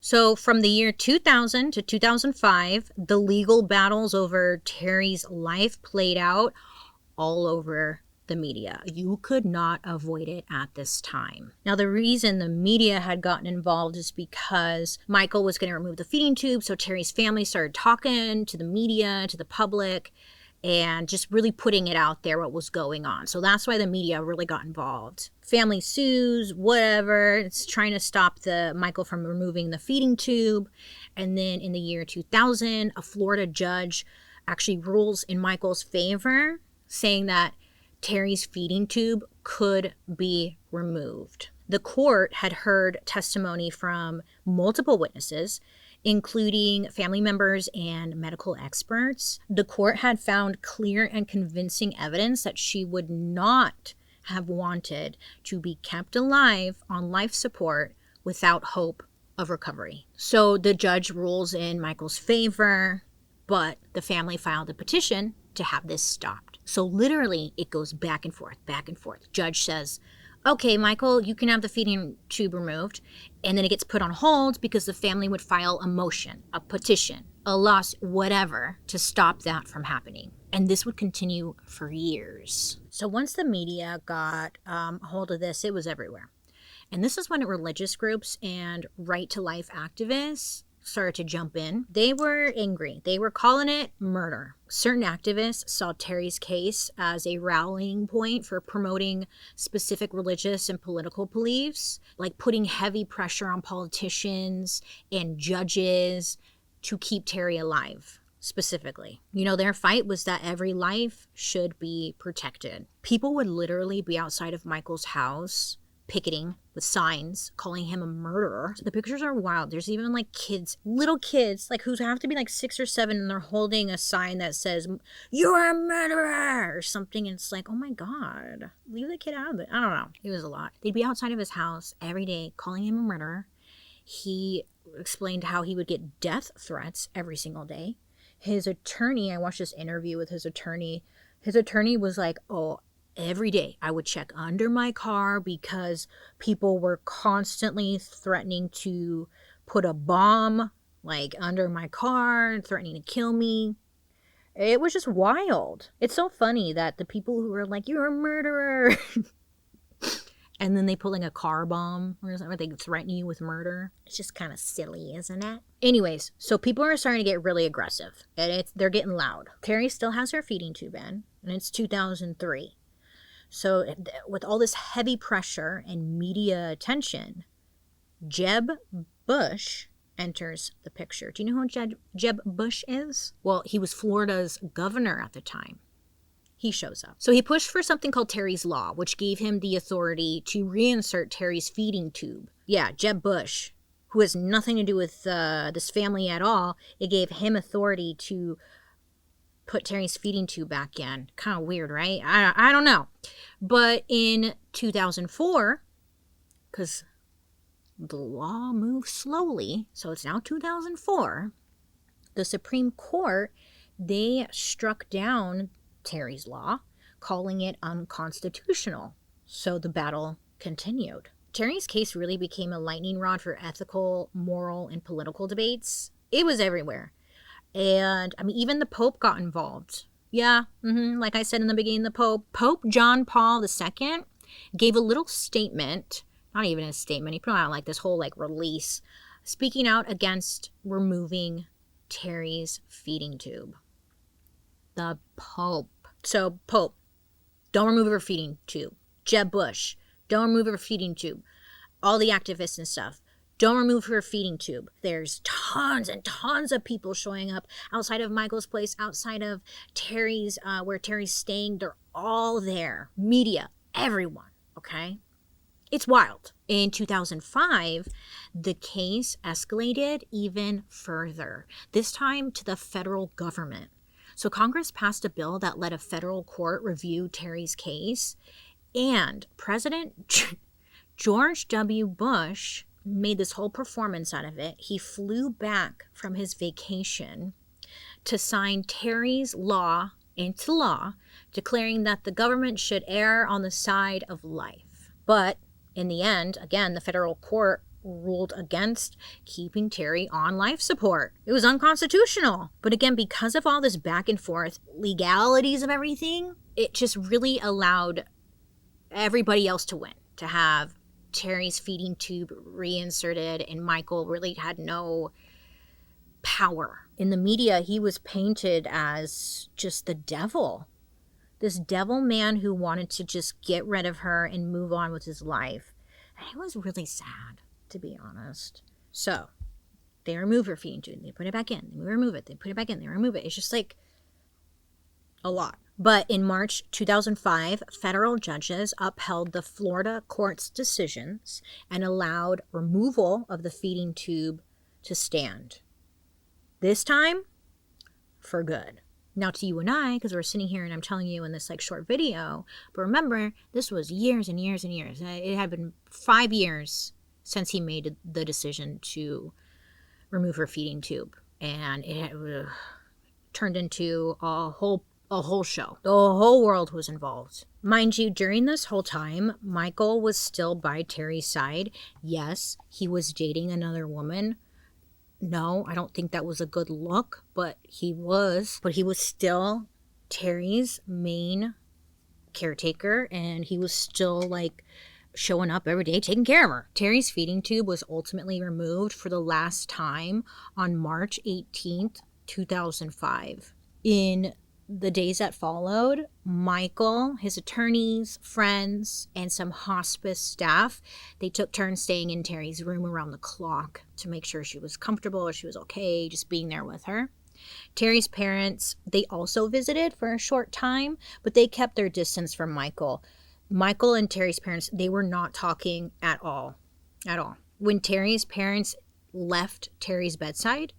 So from the year 2000 to 2005, the legal battles over Terri's life played out all over the media. You could not avoid it at this time. Now, the reason the media had gotten involved is because Michael was going to remove the feeding tube, so Terri's family started talking to the media, to the public, and just really putting it out there what was going on. So that's why the media really got involved. Family sues, whatever. It's trying to stop Michael from removing the feeding tube. And then in the year 2000, a Florida judge actually rules in Michael's favor, saying that Terri's feeding tube could be removed. The court had heard testimony from multiple witnesses, including family members and medical experts. The court had found clear and convincing evidence that she would not have wanted to be kept alive on life support without hope of recovery. So the judge rules in Michael's favor, but the family filed a petition to have this stopped. So literally it goes back and forth, back and forth. Judge says, okay, Michael, you can have the feeding tube removed. And then it gets put on hold because the family would file a motion, a petition, a lawsuit, whatever, to stop that from happening. And this would continue for years. So once the media got a hold of this, it was everywhere. And this is when religious groups and right-to-life activists started to jump in. They were angry. They were calling it murder. Certain activists saw Terri's case as a rallying point for promoting specific religious and political beliefs, like putting heavy pressure on politicians and judges to keep Terri alive, specifically. You know, their fight was that every life should be protected. People would literally be outside of Michael's house picketing with signs calling him a murderer. So the pictures are wild. There's even like kids, little kids, like who have to be like 6 or 7, and they're holding a sign that says, "You're a murderer," or something. And it's like, oh my God, leave the kid out of it. I don't know. It was a lot. They'd be outside of his house every day calling him a murderer. He explained how he would get death threats every single day. His attorney, I watched this interview with his attorney. His attorney was like, oh, every day I would check under my car because people were constantly threatening to put a bomb like under my car, threatening to kill me. It was just wild. It's so funny that the people who were like, "You're a murderer," and then they put like a car bomb or something, they threaten you with murder. It's just kind of silly, isn't it? Anyways, so people are starting to get really aggressive, and they're getting loud. Terri still has her feeding tube in, and it's 2003. So with all this heavy pressure and media attention, Jeb Bush enters the picture. Do you know who Jeb Bush is? Well, he was Florida's governor at the time. He shows up. So he pushed for something called Terri's Law, which gave him the authority to reinsert Terri's feeding tube. Yeah, Jeb Bush, who has nothing to do with this family at all, it gave him authority to put Terri's feeding tube back in. Kind of weird, right? I don't know. But in 2004, because the law moves slowly, so it's now 2004, the Supreme Court, they struck down Terri's Law, calling it unconstitutional. So the battle continued. Terri's case really became a lightning rod for ethical, moral, and political debates. It was everywhere. And I mean, even the Pope got involved. Yeah, like I said in the beginning, Pope John Paul II gave a little statement, not even a statement, he put out like this whole like release, speaking out against removing Terri's feeding tube. The Pope. So Pope, don't remove her feeding tube. Jeb Bush, don't remove her feeding tube. All the activists and stuff, don't remove her feeding tube. There's tons and tons of people showing up outside of Michael's place, outside of Terri's, where Terri's staying. They're all there. Media, everyone, okay? It's wild. In 2005, the case escalated even further, this time to the federal government. So Congress passed a bill that let a federal court review Terri's case, and President George W. Bush made this whole performance out of it. He flew back from his vacation to sign Terri's law into law, declaring that the government should err on the side of life. But in the end, again, the federal court ruled against keeping Terri on life support. It was unconstitutional. But again, because of all this back and forth legalities of everything, it just really allowed everybody else to win, to have Terri's feeding tube reinserted, and Michael really had no power. In the media, he was painted as just the devil. This devil man who wanted to just get rid of her and move on with his life. And it was really sad, to be honest. So, they remove her feeding tube. They put it back in. They remove it. They put it back in. They remove it. It's just like a lot. But in March 2005, federal judges upheld the Florida court's decisions and allowed removal of the feeding tube to stand. This time, for good. Now to you and I, because we're sitting here and I'm telling you in this like short video, but remember, this was years and years and years. It had been 5 years since he made the decision to remove her feeding tube. And it turned into a whole show. The whole world was involved. Mind you, during this whole time, Michael was still by Terri's side. Yes, he was dating another woman. No, I don't think that was a good look, but he was. But he was still Terri's main caretaker, and he was still like showing up every day, taking care of her. Terri's feeding tube was ultimately removed for the last time on March 18th, 2005. In the days that followed, Michael, his attorneys, friends, and some hospice staff, they took turns staying in Terri's room around the clock to make sure she was comfortable or she was okay, just being there with her. Terri's parents, they also visited for a short time, but they kept their distance from Michael. Michael and Terri's parents, they were not talking at all. At all. When Terri's parents left Terri's bedside,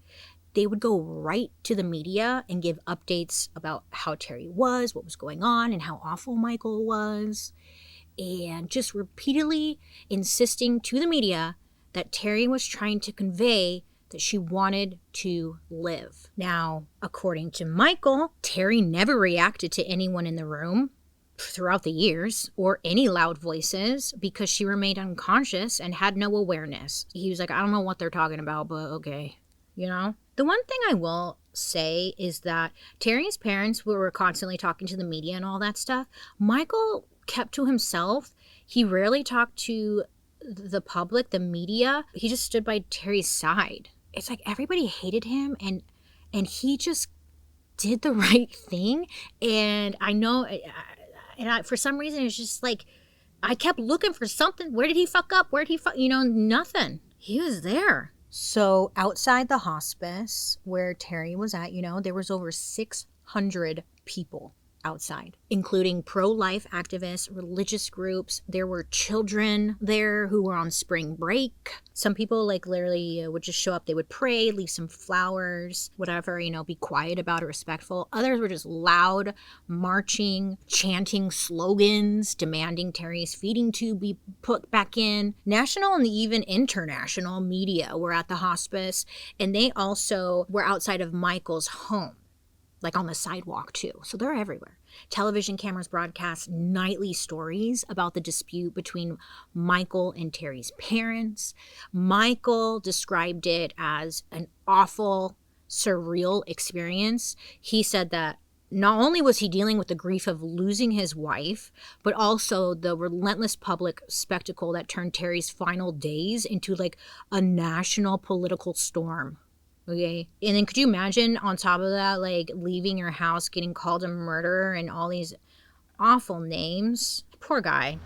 they would go right to the media and give updates about how Terri was, what was going on, and how awful Michael was. And just repeatedly insisting to the media that Terri was trying to convey that she wanted to live. Now, according to Michael, Terri never reacted to anyone in the room throughout the years or any loud voices because she remained unconscious and had no awareness. He was like, I don't know what they're talking about, but okay, you know? The one thing I will say is that Terri's parents were constantly talking to the media and all that stuff. Michael kept to himself. He rarely talked to the public, the media. He just stood by Terri's side. It's like everybody hated him, and he just did the right thing. And I know, for some reason, it's just like I kept looking for something. Where did he fuck up? Where did he fuck? Nothing. He was there. So outside the hospice where Terri was at, there was over 600 people outside, including pro-life activists, religious groups. There were children there who were on spring break. Some people literally would just show up. They would pray, leave some flowers, whatever, be quiet about it, respectful. Others were just loud, marching, chanting slogans, demanding Terri's feeding tube be put back in. National and even international media were at the hospice, and they also were outside of Michael's home, like on the sidewalk too. So they're everywhere. Television cameras broadcast nightly stories about the dispute between Michael and Terri's parents. Michael described it as an awful, surreal experience. He said that not only was he dealing with the grief of losing his wife, but also the relentless public spectacle that turned Terri's final days into like a national political storm. Okay. And then could you imagine on top of that, leaving your house, getting called a murderer and all these awful names? Poor guy.